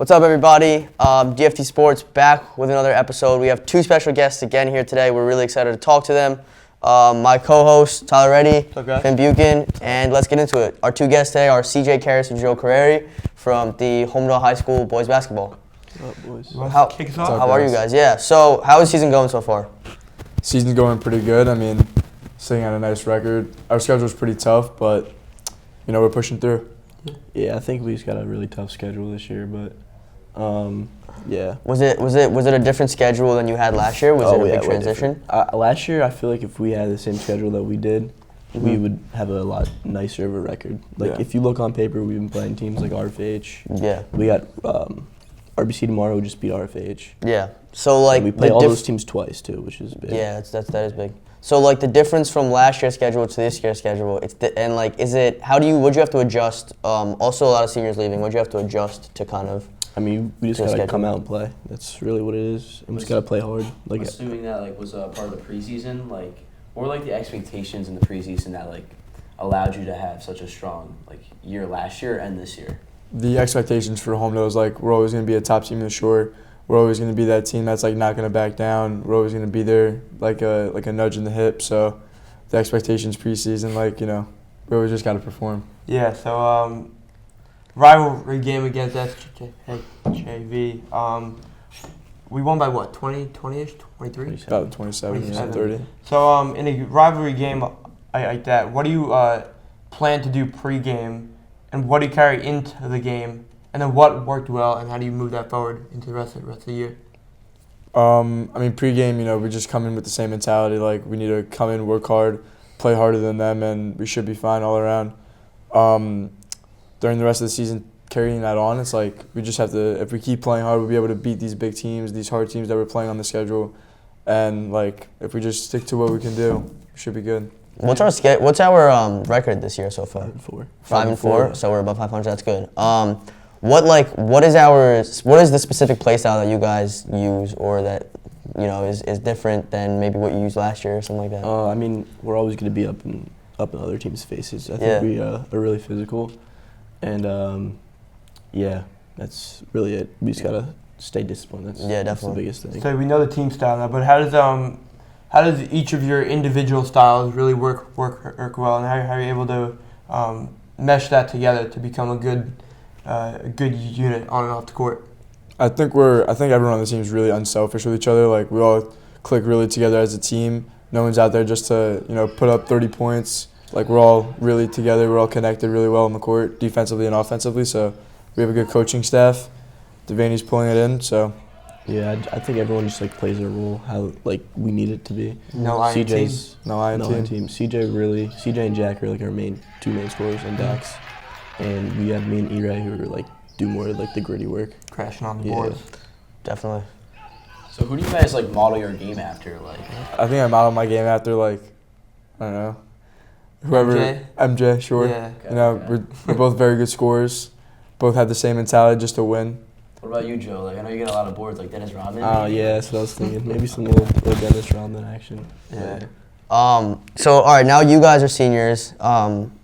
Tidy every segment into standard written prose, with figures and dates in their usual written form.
What's up, everybody? DFT Sports back with another episode. We have two special guests again here today. We're really excited to talk to them. My co-host, Tyler Reddy, Finn Buchan, and let's get into it. Our two guests today are CJ Karis and Curreri from the Holmdel High School boys basketball. What's up, boys? How are you guys? Yeah. So, how is the season going so far? Season's going pretty good. I mean, sitting on a nice record. Our schedule's pretty tough, but we're pushing through. Yeah, I think we just got a really tough schedule this year, but yeah. Was it a different schedule than you had last year? Was it a big transition? Last year, I feel like if we had the same schedule that we did, we would have a lot nicer of a record. Like if you look on paper, we've been playing teams like RFH. Yeah. We got RBC tomorrow. We just beat RFH. Yeah. So like and we play all those teams twice too, which is big. Yeah, that is big. So like the difference from last year's schedule to this year's schedule, what'd you have to adjust? Also, a lot of seniors leaving. What'd you have to adjust to kind of? I mean, we just gotta come out and play. That's really what it is. And we just gotta play hard. Like assuming that was a part of the preseason, what were the expectations in the preseason that allowed you to have such a strong year last year and this year? The expectations for Holmdel is we're always gonna be a top team in the shore. We're always gonna be that team that's not gonna back down. We're always gonna be there like a nudge in the hip. So the expectations preseason, we always just gotta perform. Yeah. So rivalry game against SJV. We won by what? 20-ish, 23? About 27, 30. So in a rivalry game like that, what do you plan to do pregame, and what do you carry into the game? And then what worked well, and how do you move that forward into the rest of the year? I mean, pregame, we just come in with the same mentality. We need to come in, work hard, play harder than them, and we should be fine all around. During the rest of the season, carrying that on, it's we just have to, if we keep playing hard, we'll be able to beat these big teams, these hard teams that we're playing on the schedule. And, if we just stick to what we can do, we should be good. What's our record this year so far? 5-4. 5-4, so we're above 500. That's good. What is the specific play style that you guys use, or that is different than maybe what you used last year or something like that? I mean, we're always going to be up in other teams' faces. I think we are really physical, and that's really it. We just gotta stay disciplined. That's the biggest thing. So we know the team style now, but how does each of your individual styles really work well, and how are you able to mesh that together to become a good unit on and off the court? I think everyone on the team is really unselfish with each other. We all click really together as a team. No one's out there just to put up 30 points. We're all really together. We're all connected really well on the court, defensively and offensively. So we have a good coaching staff. Devaney's pulling it in. So yeah, I think everyone just plays their role how we need it to be. No iron team. No iron team. CJ and Jack are our two main scorers on Dax. And we have me and E-Ray who are do more of the gritty work. Crashing on the boards. Definitely. So who do you guys model your game after? I think I model my game after I don't know, whoever. MJ, sure. Yeah. We're both very good scorers. Both have the same mentality, just to win. What about you, Joe? I know you get a lot of boards Dennis Rodman. Oh yeah, that's what I was thinking. Maybe some little Dennis Rodman action. Yeah. So all right, now you guys are seniors.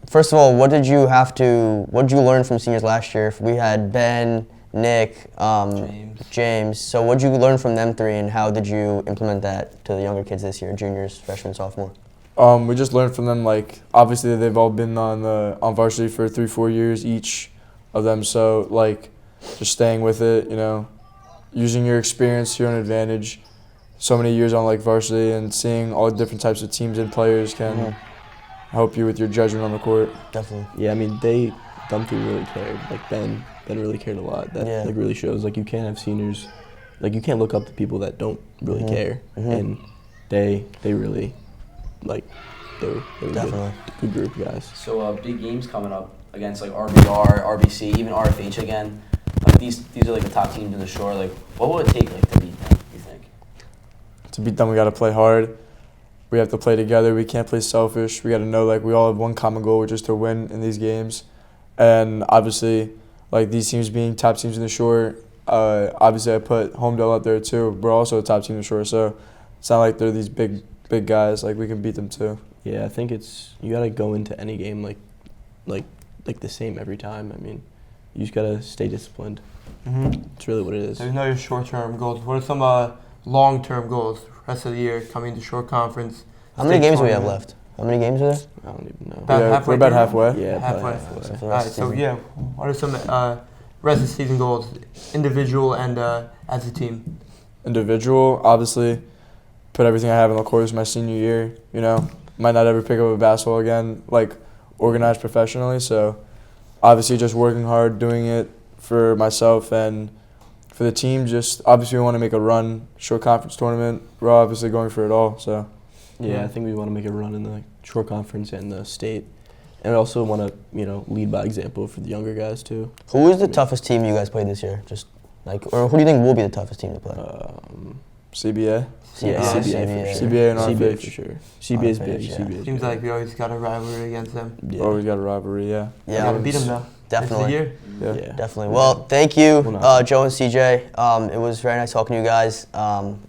First of all, what did you learn from seniors last year? We had Ben, Nick, James. So what did you learn from them three, and how did you implement that to the younger kids this year, juniors, freshmen, sophomore? We just learned from them. Obviously they've all been on varsity for 3-4 years each of them. So just staying with it, using your experience to your own advantage. So many years on varsity and seeing all the different types of teams and players can help you with your judgment on the court. Definitely. Yeah, I mean them three really cared. Ben really cared a lot. That really shows. You can't have seniors, you can't look up to people that don't really care. And they really they were Definitely. good group of guys. So big games coming up against RBR, RBC, even RFH again. These are the top teams in the shore. What will it take to beat them, you think? To beat them, we got to play hard. We have to play together. We can't play selfish. We got to know we all have one common goal, which is to win in these games. And obviously, these teams being top teams in the shore, obviously I put Holmdel up there too. We're also a top team in the shore, so it's not they're these big guys. We can beat them too. Yeah, I think you got to go into any game like the same every time. I mean, you just gotta stay disciplined. Mm-hmm. It's really what it is. There's no short-term goals. What are some long-term goals rest of the year coming to short conference? How many state games do we have tournament? left? How many games are there? I don't even know. About halfway we're about through? halfway. Yeah, Halfway. probably So for the All rest right, of the so season. yeah, what are some rest of the season goals, individual and as a team? Individual, obviously, put everything I have in the course my senior year. You know, might not ever pick up a basketball again, like organized professionally. So, obviously, just working hard, doing it for myself and for the team. Just obviously, we want to make a run, short conference tournament. We're obviously going for it all. So, Yeah, I think we want to make a run in the short conference and the state, and we also want to lead by example for the younger guys too. Who is the toughest team you guys played this year? Or who do you think will be the toughest team to play? CBA, Yeah, CBA. CBA for sure. CBA and CBA RFH. for sure. CBA is big. Yeah. CBA is Seems big. like we always got a rivalry against them. Yeah. Always got a rivalry. Yeah. We Yeah, gotta beat them though. definitely. This is the year. Yeah. Definitely. Well, thank you, Well, no. Joe and CJ. It was very nice talking to you guys.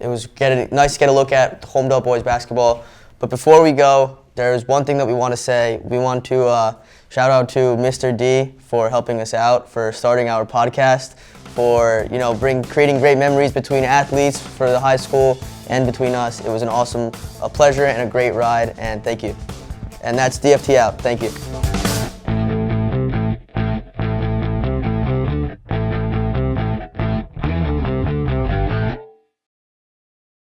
It was nice to get a look at Holmdel boys basketball. But before we go, there's one thing that we want to say. We want to shout out to Mr. D for helping us out, for starting our podcast, for creating great memories between athletes for the high school and between us. It was a pleasure and a great ride. And thank you. And that's DFT out. Thank you.